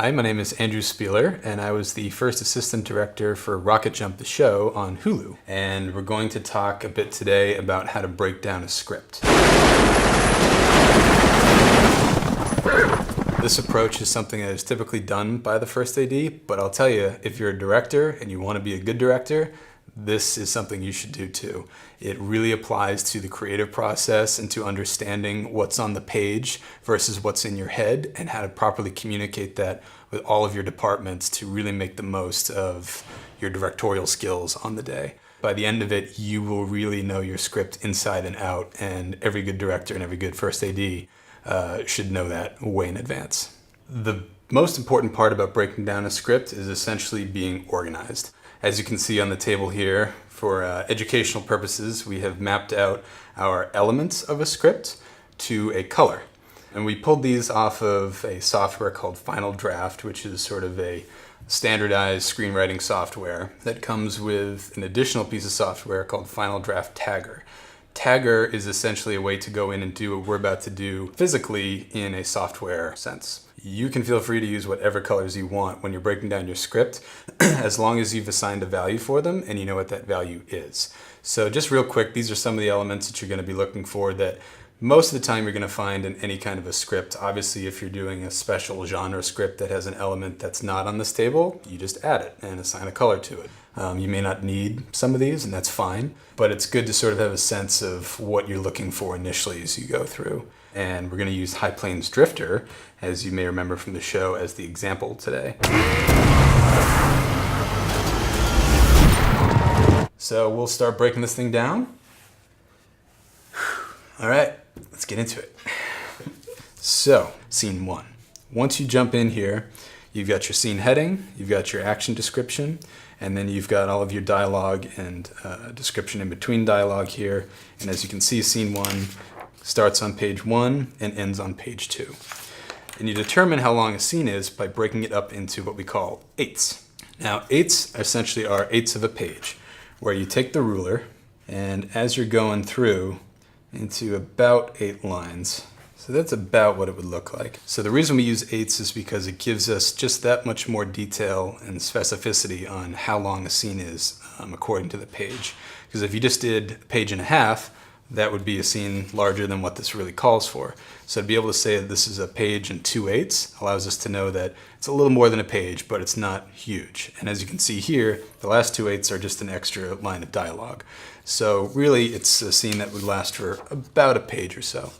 Hi, my name is Andrew Spieler, and I was the first assistant director for RocketJump the show on Hulu. And we're going to talk a bit today about how to break down a script. This approach is something that is typically done by the first AD, but I'll tell you, if you're a director and you want to be a good director, this is something you should do too. It really applies to the creative process and to understanding what's on the page versus what's in your head and how to properly communicate that with all of your departments to really make the most of your directorial skills on the day. By the end of it, you will really know your script inside and out, and every good director and every good first AD should know that way in advance. The most important part about breaking down a script is essentially being organized. As you can see on the table here, for educational purposes, we have mapped out our elements of a script to a color. And we pulled these off of a software called Final Draft, which is sort of a standardized screenwriting software that comes with an additional piece of software called Final Draft Tagger. Tagger is essentially a way to go in and do what we're about to do physically in a software sense. You can feel free to use whatever colors you want when you're breaking down your script, as long as you've assigned a value for them and you know what that value is. So just real quick, these are some of the elements that you're going to be looking for that most of the time you're going to find in any kind of a script. Obviously, if you're doing a special genre script that has an element that's not on this table, you just add it and assign a color to it. You may not need some of these, and that's fine, but it's good to sort of have a sense of what you're looking for initially as you go through. And we're going to use High Plains Drifter, as you may remember from the show, as the example today. So we'll start breaking this thing down. All right, let's get into it. So, scene one. Once you jump in here, you've got your scene heading, you've got your action description, and then you've got all of your dialogue and description in between dialogue here. And as you can see, scene one starts on page 1 and ends on page 2. And you determine how long a scene is by breaking it up into what we call eighths. Now, eighths essentially are eighths of a page, where you take the ruler, and as you're going through into about 8 lines, so that's about what it would look like. So the reason we use eighths is because it gives us just that much more detail and specificity on how long a scene is according to the page. Because if you just did a page and a half, that would be a scene larger than what this really calls for. So to be able to say that this is a page and 2/8 allows us to know that it's a little more than a page, but it's not huge. And as you can see here, the last 2/8 are just an extra line of dialogue. So really, it's a scene that would last for about a page or so.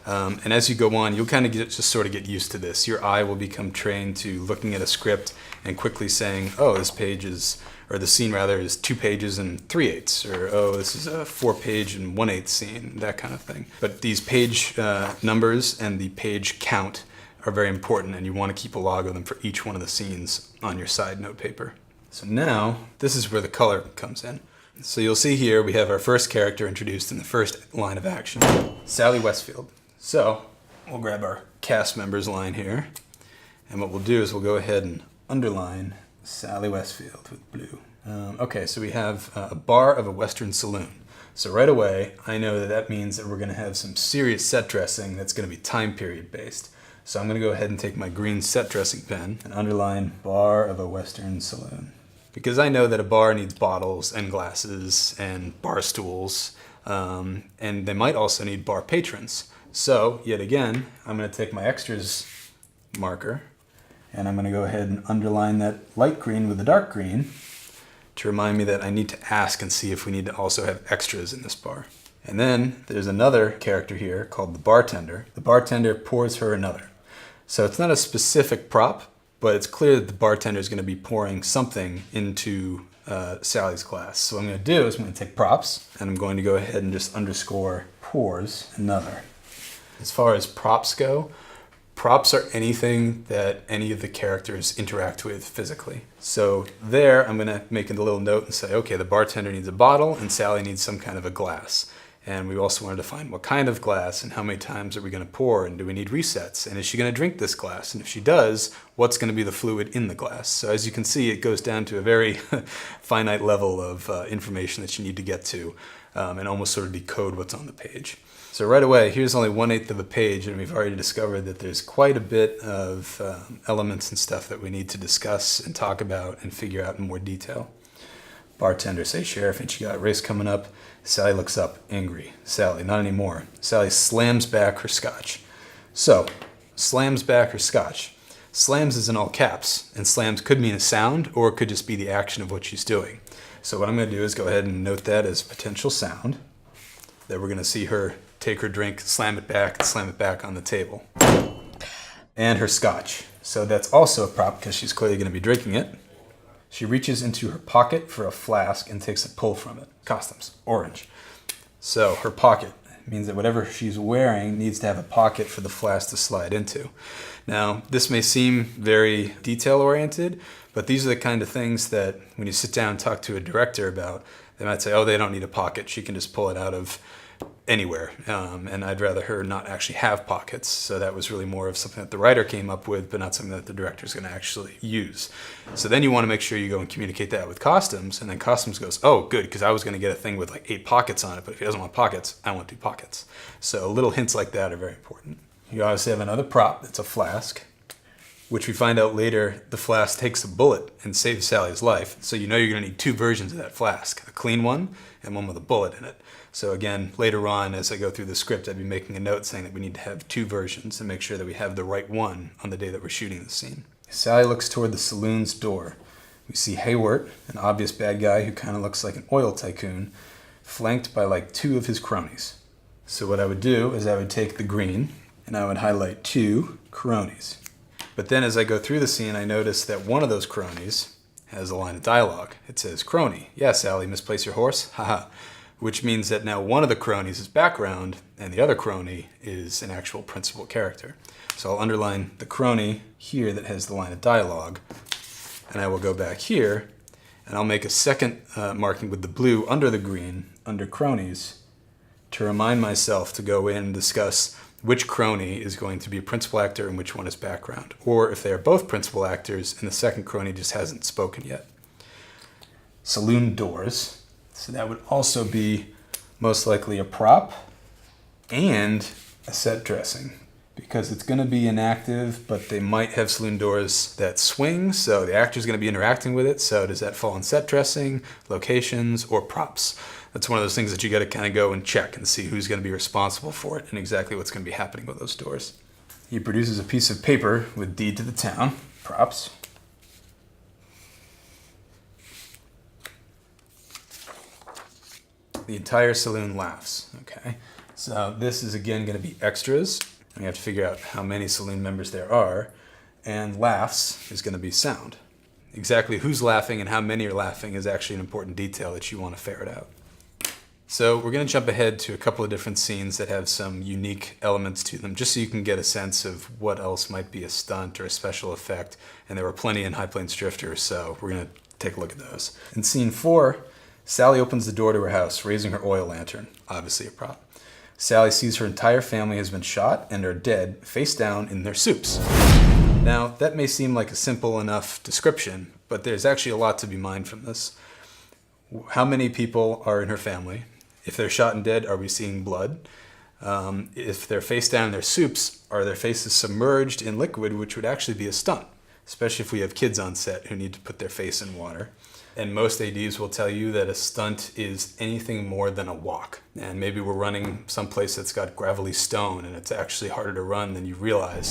And as you go on, you'll kind of just sort of get used to this. Your eye will become trained to looking at a script and quickly saying, oh, this page is, or the scene rather, is 2 pages and 3/8, or oh, this is a 4-page and 1/8 scene, that kind of thing. But these page numbers and the page count are very important, and you want to keep a log of them for each one of the scenes on your side note paper. So now, this is where the color comes in. So you'll see here we have our first character introduced in the first line of action, Sally Westfield. So we'll grab our cast members line here, and what we'll do is we'll go ahead and underline Sally Westfield with blue. Okay, so we have a bar of a Western saloon. So right away, I know that that means that we're going to have some serious set dressing that's going to be time period based. So I'm going to go ahead and take my green set dressing pen and underline bar of a Western saloon. Because I know that a bar needs bottles and glasses and bar stools, and they might also need bar patrons. So, yet again, I'm going to take my extras marker, and I'm going to go ahead and underline that light green with the dark green to remind me that I need to ask and see if we need to also have extras in this bar. And then there's another character here called the bartender. The bartender pours her another. So it's not a specific prop, but it's clear that the bartender is going to be pouring something into Sally's glass. So what I'm going to do is I'm going to take props, and I'm going to go ahead and just underscore pours another. As far as props go, props are anything that any of the characters interact with physically. So there, I'm going to make a little note and say, okay, the bartender needs a bottle and Sally needs some kind of a glass. And we also wanted to find what kind of glass and how many times are we going to pour, and do we need resets? And is she going to drink this glass? And if she does, what's going to be the fluid in the glass? So as you can see, it goes down to a very finite level of information that you need to get to and almost sort of decode what's on the page. So right away, here's only 1/8 of a page, and we've already discovered that there's quite a bit of elements and stuff that we need to discuss and talk about and figure out in more detail. Bartender, say sheriff, ain't you got a race coming up? Sally looks up, angry. Sally, not anymore. Sally slams back her scotch. So, slams back her scotch. Slams is in all caps, and slams could mean a sound, or it could just be the action of what she's doing. So what I'm going to do is go ahead and note that as potential sound. Then we're going to see her take her drink, slam it back on the table. And her scotch. So that's also a prop because she's clearly going to be drinking it. She reaches into her pocket for a flask and takes a pull from it. Costumes, orange. So her pocket means that whatever she's wearing needs to have a pocket for the flask to slide into. Now, this may seem very detail-oriented, but these are the kind of things that when you sit down and talk to a director about, they might say, oh, they don't need a pocket. She can just pull it out of anywhere. And I'd rather her not actually have pockets. So that was really more of something that the writer came up with, but not something that the director is going to actually use. So then you want to make sure you go and communicate that with costumes. And then costumes goes, oh, good, because I was going to get a thing with like 8 pockets on it. But if he doesn't want pockets, I want 2 pockets. So little hints like that are very important. You obviously have another prop. It's a flask, which we find out later the flask takes a bullet and saves Sally's life. So you know you're going to need 2 versions of that flask, a clean one and one with a bullet in it. So again, later on as I go through the script, I'd be making a note saying that we need to have 2 versions and make sure that we have the right one on the day that we're shooting the scene. Sally looks toward the saloon's door. We see Hayward, an obvious bad guy who kind of looks like an oil tycoon, flanked by like 2 of his cronies. So what I would do is I would take the green and I would highlight 2 cronies. But then as I go through the scene, I notice that one of those cronies has a line of dialogue. It says, crony, yeah, Sally, misplace your horse, haha. Which means that now one of the cronies is background and the other crony is an actual principal character. So I'll underline the crony here that has the line of dialogue, and I will go back here and I'll make a second marking with the blue under the green, under cronies, to remind myself to go in and discuss which crony is going to be a principal actor and which one is background. Or if they are both principal actors and the second crony just hasn't spoken yet. Saloon doors. So that would also be most likely a prop and a set dressing. Because it's going to be inactive, but they might have saloon doors that swing, so the actor's going to be interacting with it. So does that fall in set dressing, locations, or props? That's one of those things that you got to kind of go and check and see who's going to be responsible for it and exactly what's going to be happening with those doors. He produces a piece of paper with deed to the town, props. The entire saloon laughs, okay? So this is again going to be extras. We have to figure out how many saloon members there are, and laughs is going to be sound. Exactly who's laughing and how many are laughing is actually an important detail that you want to ferret out. So we're going to jump ahead to a couple of different scenes that have some unique elements to them, just so you can get a sense of what else might be a stunt or a special effect, and there were plenty in High Plains Drifter, so we're going to take a look at those. In scene 4, Sally opens the door to her house, raising her oil lantern, obviously a prop. Sally sees her entire family has been shot and are dead, face down in their soups. Now, that may seem like a simple enough description, but there's actually a lot to be mined from this. How many people are in her family? If they're shot and dead, are we seeing blood? If they're face down in their soups, are their faces submerged in liquid, which would actually be a stunt, especially if we have kids on set who need to put their face in water. And most ADs will tell you that a stunt is anything more than a walk. And maybe we're running someplace that's got gravelly stone and it's actually harder to run than you realize.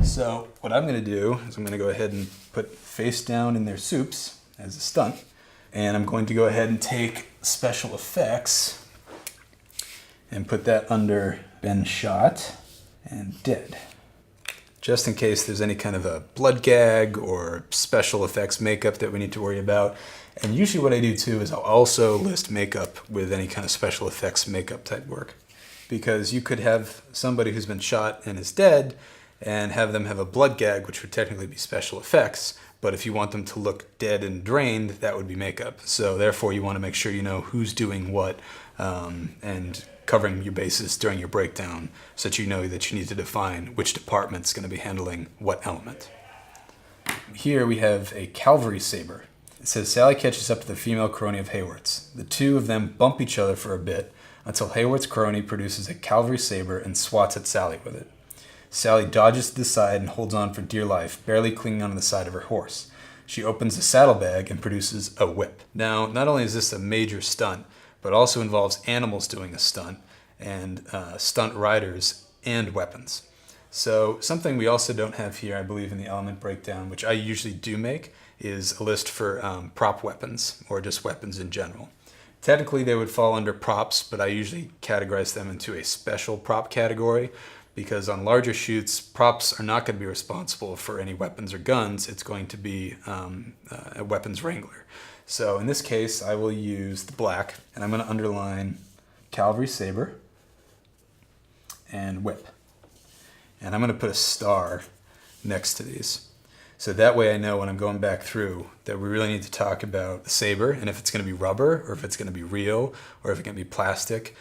So what I'm going to do is I'm going to go ahead and put face down in their soups as a stunt. And I'm going to go ahead and take special effects and put that under been shot and dead. Just in case there's any kind of a blood gag or special effects makeup that we need to worry about. And usually what I do too is I'll also list makeup with any kind of special effects makeup type work. Because you could have somebody who's been shot and is dead and have them have a blood gag, which would technically be special effects. But if you want them to look dead and drained, that would be makeup. So therefore you want to make sure you know who's doing what and covering your bases during your breakdown so that you know that you need to define which department's going to be handling what element. Here we have a cavalry saber. It says Sally catches up to the female crony of Haywart's. The two of them bump each other for a bit until Haywart's crony produces a cavalry saber and swats at Sally with it. Sally dodges to the side and holds on for dear life, barely clinging onto the side of her horse. She opens the saddlebag and produces a whip. Now, not only is this a major stunt, but also involves animals doing a stunt, and stunt riders and weapons. So something we also don't have here, I believe, in the element breakdown, which I usually do make, is a list for prop weapons, or just weapons in general. Technically, they would fall under props, but I usually categorize them into a special prop category, because on larger shoots, props are not going to be responsible for any weapons or guns. It's going to be a weapons wrangler. So in this case, I will use the black, and I'm going to underline cavalry saber and whip. And I'm going to put a star next to these. So that way I know when I'm going back through that we really need to talk about the saber, and if it's going to be rubber, or if it's going to be real, or if it's going to be plastic,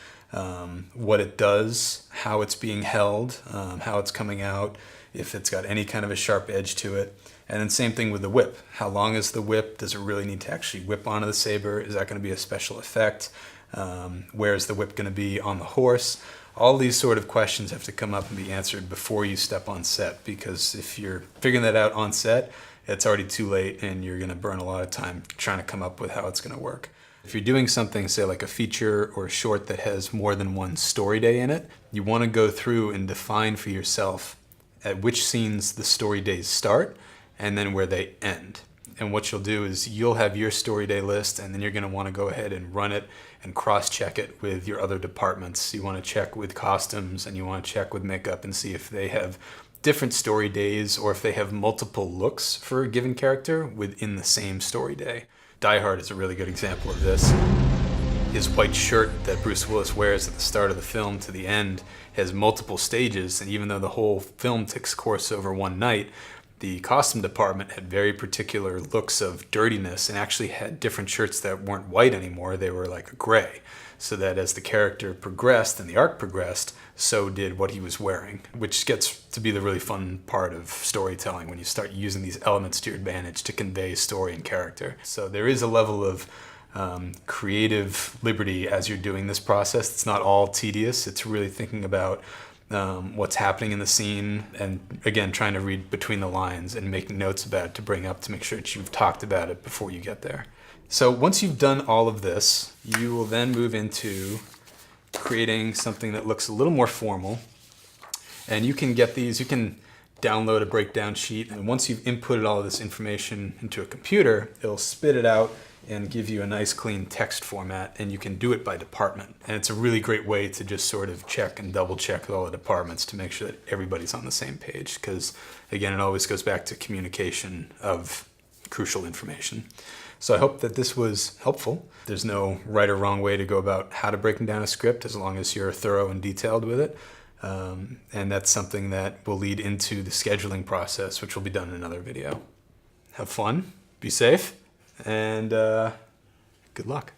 what it does, how it's being held, how it's coming out, if it's got any kind of a sharp edge to it. And then same thing with the whip. How long is the whip? Does it really need to actually whip onto the saber? Is that going to be a special effect? Where is the whip going to be on the horse? All these sort of questions have to come up and be answered before you step on set, because if you're figuring that out on set, it's already too late and you're going to burn a lot of time trying to come up with how it's going to work. If you're doing something, say like a feature or a short that has more than one story day in it, you want to go through and define for yourself at which scenes the story days start and then where they end. And what you'll do is you'll have your story day list, and then you're going to want to go ahead and run it and cross-check it with your other departments. You want to check with costumes, and you want to check with makeup and see if they have different story days or if they have multiple looks for a given character within the same story day. Die Hard is a really good example of this. His white shirt that Bruce Willis wears at the start of the film to the end has multiple stages, and even though the whole film takes course over one night, the costume department had very particular looks of dirtiness and actually had different shirts that weren't white anymore. They were like a gray. So that as the character progressed and the arc progressed, so did what he was wearing, which gets to be the really fun part of storytelling when you start using these elements to your advantage to convey story and character. So there is a level of creative liberty as you're doing this process. It's not all tedious. It's really thinking about what's happening in the scene, and again trying to read between the lines and making notes about it to bring up to make sure that you've talked about it before you get there. So once you've done all of this, you will then move into creating something that looks a little more formal, and you can get these, you can download a breakdown sheet, and once you've inputted all of this information into a computer, it'll spit it out and give you a nice clean text format, and you can do it by department. And it's a really great way to just sort of check and double check with all the departments to make sure that everybody's on the same page, because again, it always goes back to communication of crucial information. So I hope that this was helpful. There's no right or wrong way to go about how to breaking down a script as long as you're thorough and detailed with it. And that's something that will lead into the scheduling process, which will be done in another video. Have fun, be safe, and good luck.